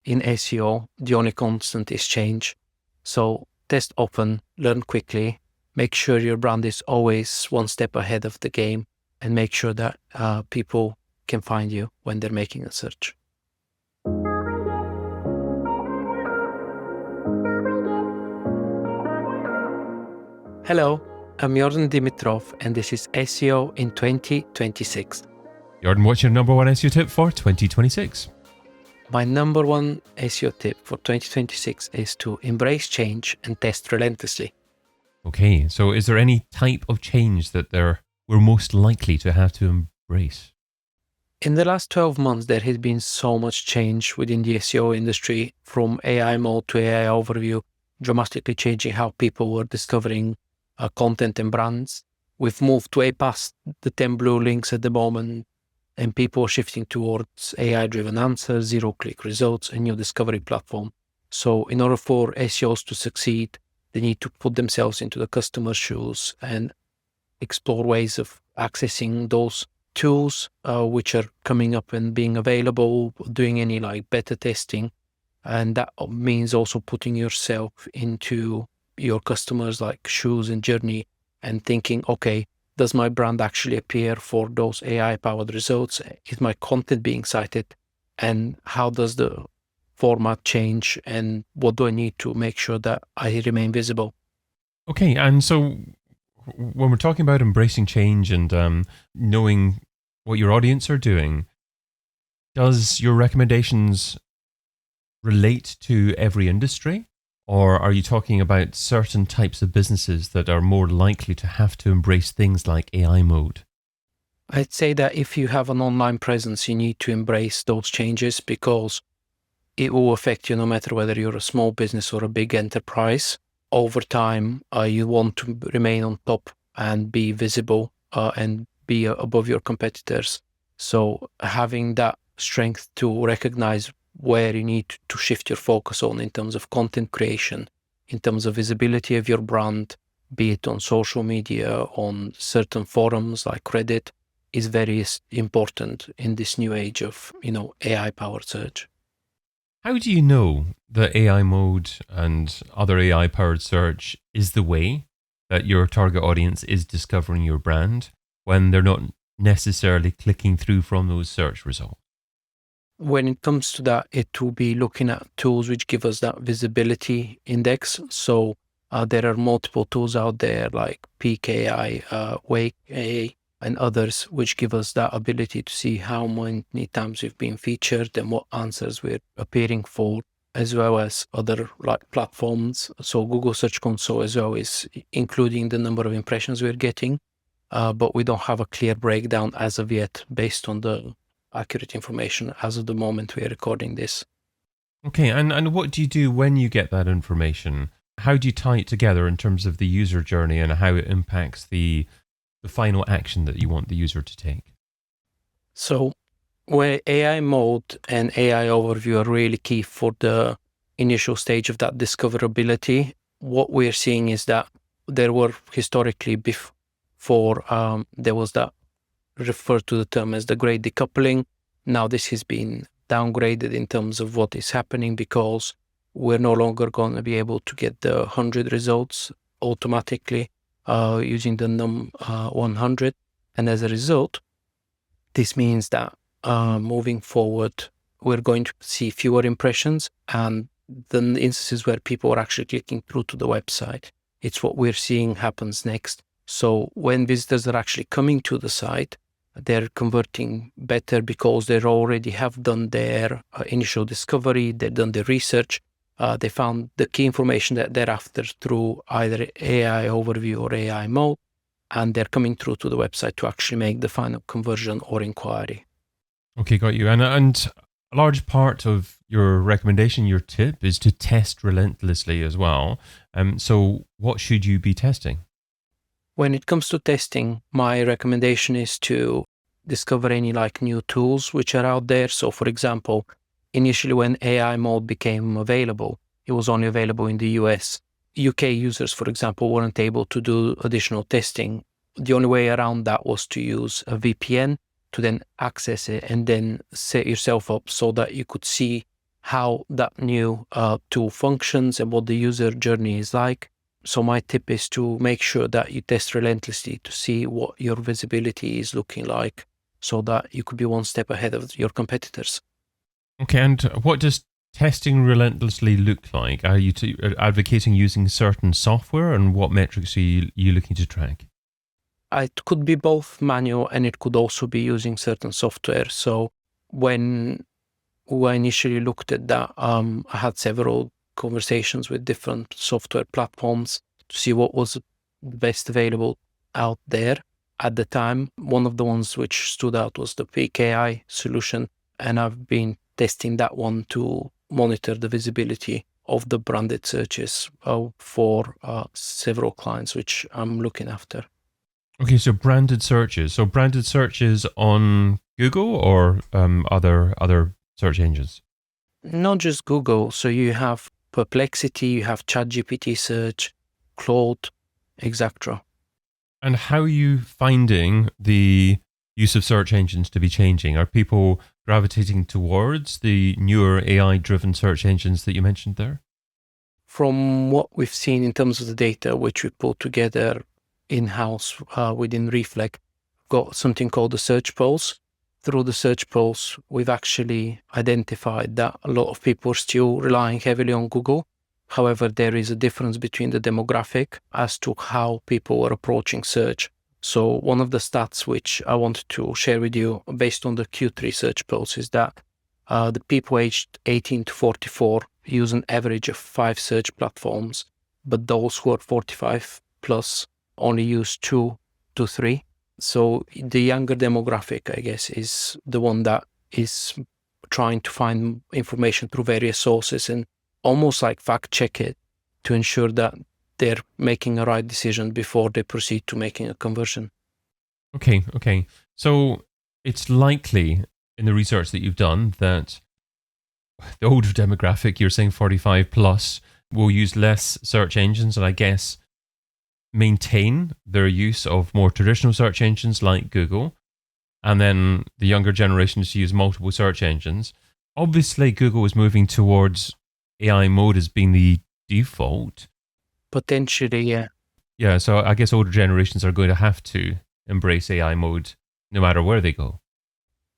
in SEO, the only constant is change. So test often, learn quickly, make sure your brand is always one step ahead of the game, and make sure that people can find you when they're making a search. Hello, I'm Yordan Dimitrov, and this is SEO in 2026. Yordan, what's your number one SEO tip for 2026? My number one SEO tip for 2026 is to embrace change and test relentlessly. Okay, so is there any type of change that we're most likely to have to embrace? In the last 12 months, there has been so much change within the SEO industry, from AI mode to AI overview, dramatically changing how people were discovering content and brands. We've moved way past the 10 blue links at the moment, and people are shifting towards AI-driven answers, zero-click results, and new discovery platform. So in order for SEOs to succeed, they need to put themselves into the customer's shoes and explore ways of accessing those tools which are coming up and being available, doing any beta testing. And that means also putting yourself into your customers' shoes and journey and thinking, okay, does my brand actually appear for those AI-powered results? Is my content being cited? And how does the format change? And what do I need to make sure that I remain visible? Okay, and so when we're talking about embracing change and knowing what your audience are doing, does your recommendations relate to every industry? Or are you talking about certain types of businesses that are more likely to have to embrace things like AI mode? I'd say that if you have an online presence, you need to embrace those changes because it will affect you no matter whether you're a small business or a big enterprise. Over time, you want to remain on top and be visible and be above your competitors. So having that strength to recognize where you need to shift your focus on in terms of content creation, in terms of visibility of your brand, be it on social media, on certain forums like Reddit, is very important in this new age of, AI-powered search. How do you know that AI mode and other AI-powered search is the way that your target audience is discovering your brand when they're not necessarily clicking through from those search results? When it comes to that, it will be looking at tools which give us that visibility index. So there are multiple tools out there like Peak AI, Wake AI, and others, which give us that ability to see how many times we've been featured and what answers we're appearing for, as well as other platforms. So Google Search Console as well is including the number of impressions we're getting, but we don't have a clear breakdown as of yet based on the accurate information as of the moment we are recording this. Okay, and what do you do when you get that information? How do you tie it together in terms of the user journey and how it impacts the final action that you want the user to take? So where AI mode and AI overview are really key for the initial stage of that discoverability, what we're seeing is that there were historically before there was that referred to the term as the great decoupling. Now this has been downgraded in terms of what is happening because we're no longer going to be able to get the 100 results automatically using the num 100. And as a result, this means that moving forward, we're going to see fewer impressions and the instances where people are actually clicking through to the website. It's what we're seeing happens next. So when visitors are actually coming to the site, they're converting better because they already have done their initial discovery, they've done their research, they found the key information that they're after through either AI overview or AI mode, and they're coming through to the website to actually make the final conversion or inquiry. Okay, got you. And a large part of your recommendation, your tip, is to test relentlessly as well. So what should you be testing? When it comes to testing, my recommendation is to discover any new tools which are out there. So for example, initially when AI mode became available, it was only available in the US. UK users, for example, weren't able to do additional testing. The only way around that was to use a VPN to then access it and then set yourself up so that you could see how that new tool functions and what the user journey is like. So my tip is to make sure that you test relentlessly to see what your visibility is looking like, so that you could be one step ahead of your competitors. Okay, and what does testing relentlessly look like? Are you advocating using certain software, and what metrics are you looking to track? It could be both manual and it could also be using certain software. So when I initially looked at that, I had several conversations with different software platforms to see what was the best available out there at the time. One of the ones which stood out was the Peak AI solution, and I've been testing that one to monitor the visibility of the branded searches for several clients which I'm looking after. Okay, so branded searches. So branded searches on Google or other search engines? Not just Google. So you have Perplexity, you have ChatGPT search, Claude, etc. And how are you finding the use of search engines to be changing? Are people gravitating towards the newer AI-driven search engines that you mentioned there? From what we've seen in terms of the data which we put together in-house within Reflect, got something called the search polls. Through the search polls, we've actually identified that a lot of people are still relying heavily on Google. However, there is a difference between the demographic as to how people are approaching search. So one of the stats which I wanted to share with you based on the Q3 search polls is that the people aged 18 to 44 use an average of 5 search platforms, but those who are 45 plus only use 2 to 3. So the younger demographic, I guess, is the one that is trying to find information through various sources and almost like fact check it to ensure that they're making a right decision before they proceed to making a conversion. Okay. So it's likely in the research that you've done that the older demographic, you're saying 45 plus, will use less search engines and I guess maintain their use of more traditional search engines like Google. And then the younger generations use multiple search engines. Obviously, Google is moving towards AI mode as being the default. Potentially, yeah. Yeah, so I guess older generations are going to have to embrace AI mode no matter where they go.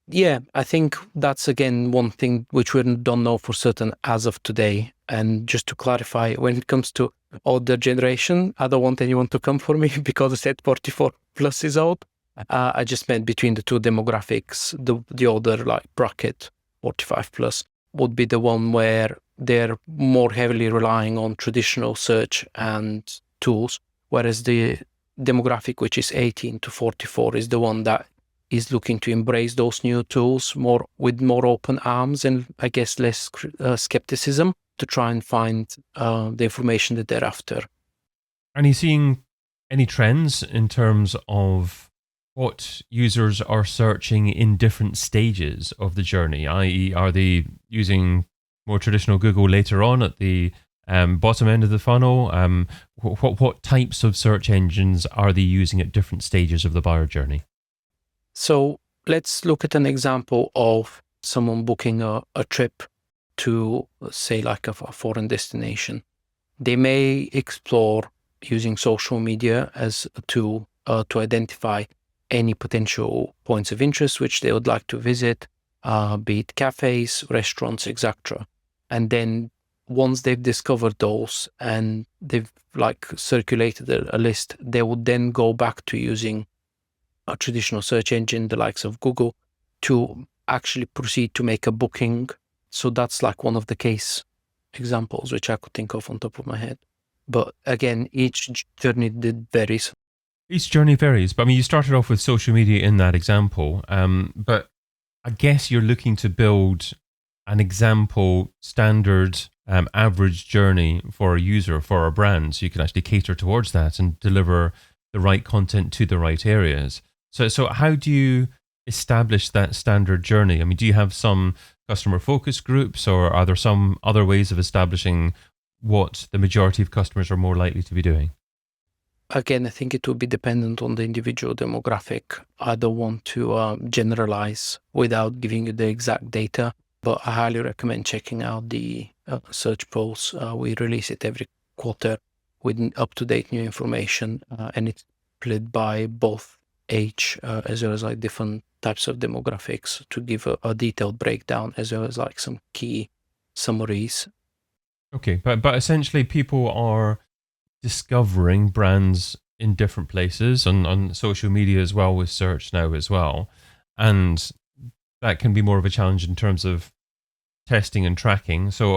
Yeah, I think that's again one thing which we don't know for certain as of today. And just to clarify, when it comes to older generation, I don't want anyone to come for me because I said 44 plus is old. I just meant between the two demographics, the older like bracket, 45 plus, would be the one where they're more heavily relying on traditional search and tools, whereas the demographic, which is 18 to 44, is the one that is looking to embrace those new tools with more open arms and I guess less skepticism to try and find the information that they're after. Are you seeing any trends in terms of what users are searching in different stages of the journey? I.e., are they using more traditional Google later on at the bottom end of the funnel? What types of search engines are they using at different stages of the buyer journey? So let's look at an example of someone booking a trip to, say, like a foreign destination. They may explore using social media as a tool to identify any potential points of interest which they would like to visit, be it cafes, restaurants, etc. And then once they've discovered those and they've like circulated a list, they would then go back to using a traditional search engine, the likes of Google, to actually proceed to make a booking. So that's like one of the case examples which I could think of on top of my head. But again, each journey varies. Each journey varies, but I mean, you started off with social media in that example, but I guess you're looking to build an example standard average journey for a user, for a brand, so you can actually cater towards that and deliver the right content to the right areas. So how do you establish that standard journey? I mean, do you have some customer focus groups or are there some other ways of establishing what the majority of customers are more likely to be doing? Again, I think it will be dependent on the individual demographic. I don't want to generalize without giving you the exact data. But I highly recommend checking out the search polls. We release it every quarter with up-to-date new information, and it's split by both age as well as like different types of demographics to give a detailed breakdown as well as like some key summaries. Okay, but essentially people are discovering brands in different places on social media as well, with search now as well. And that can be more of a challenge in terms of testing and tracking. So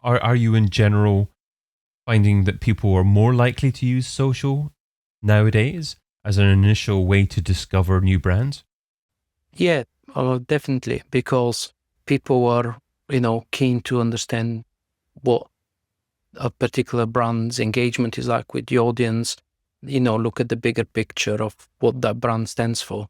are you in general finding that people are more likely to use social nowadays as an initial way to discover new brands? Yeah, definitely, because people are, keen to understand what a particular brand's engagement is like with the audience, look at the bigger picture of what that brand stands for.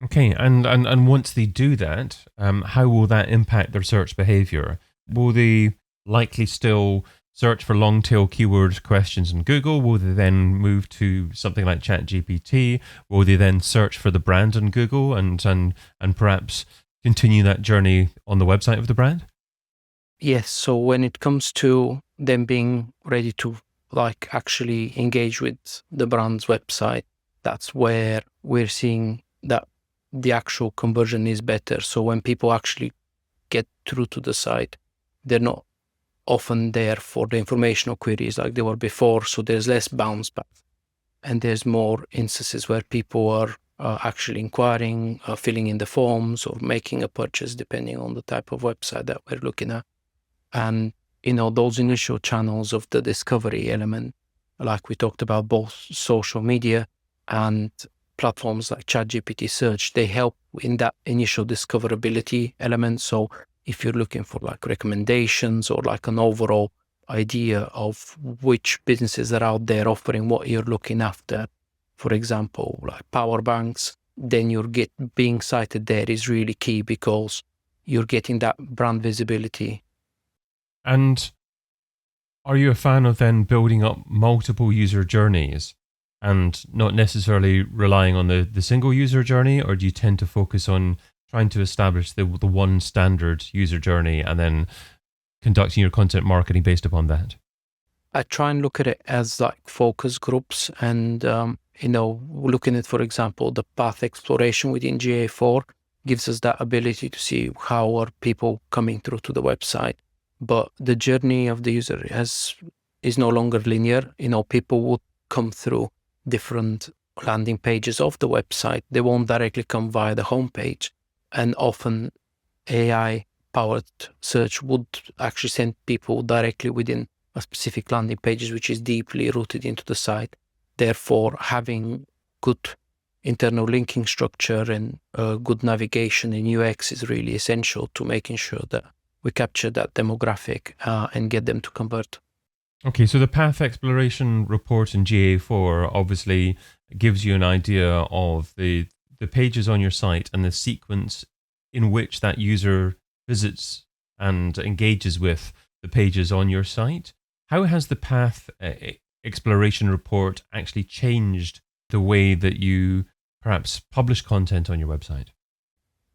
Okay, and once they do that, how will that impact their search behavior? Will they likely still search for long tail keyword questions in Google? Will they then move to something like ChatGPT? Will they then search for the brand on Google and perhaps continue that journey on the website of the brand? Yes, so when it comes to them being ready to like actually engage with the brand's website, that's where we're seeing that the actual conversion is better. So when people actually get through to the site, they're not often there for the informational queries like they were before. So there's less bounce back, and there's more instances where people are actually inquiring, filling in the forms, or making a purchase, depending on the type of website that we're looking at. And, those initial channels of the discovery element, like we talked about, both social media and platforms like ChatGPT search, they help in that initial discoverability element. So if you're looking for like recommendations or like an overall idea of which businesses are out there offering what you're looking after, for example, like power banks, then being cited there is really key because you're getting that brand visibility. And are you a fan of then building up multiple user journeys and not necessarily relying on the single user journey, or do you tend to focus on trying to establish the one standard user journey and then conducting your content marketing based upon that? I try and look at it as like focus groups and, looking at, for example, the path exploration within GA4 gives us that ability to see how are people coming through to the website. But the journey of the user is no longer linear. People would come through different landing pages of the website. They won't directly come via the homepage. And often AI-powered search would actually send people directly within a specific landing pages, which is deeply rooted into the site. Therefore, having good internal linking structure and good navigation in UX is really essential to making sure that we capture that demographic and get them to convert. Okay, so the path exploration report in GA4 obviously gives you an idea of the pages on your site and the sequence in which that user visits and engages with the pages on your site. How has the path exploration report actually changed the way that you perhaps publish content on your website?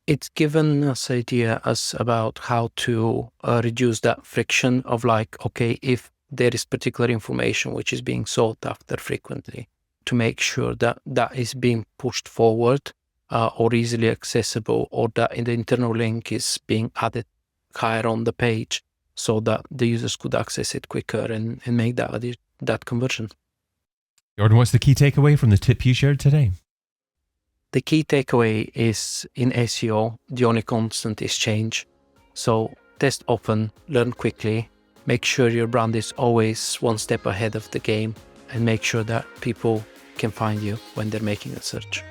It's given us ideas about how to reduce that friction of like, okay, if there is particular information which is being sought after frequently, to make sure that that is being pushed forward or easily accessible, or that in the internal link is being added higher on the page so that the users could access it quicker and make that conversion. Yordan, what's the key takeaway from the tip you shared today? The key takeaway is in SEO, the only constant is change. So test often, learn quickly, make sure your brand is always one step ahead of the game, and make sure that people can find you when they're making a search.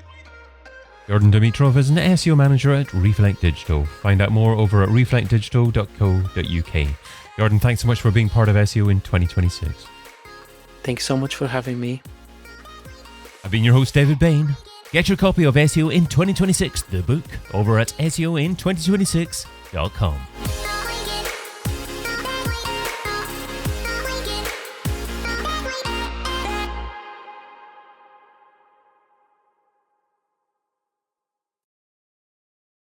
Yordan Dimitrov is an SEO manager at Reflect Digital. Find out more over at reflectdigital.co.uk. Yordan, thanks so much for being part of SEO in 2026. Thanks so much for having me. I've been your host, David Bain. Get your copy of SEO in 2026, the book, over at SEOin2026.com.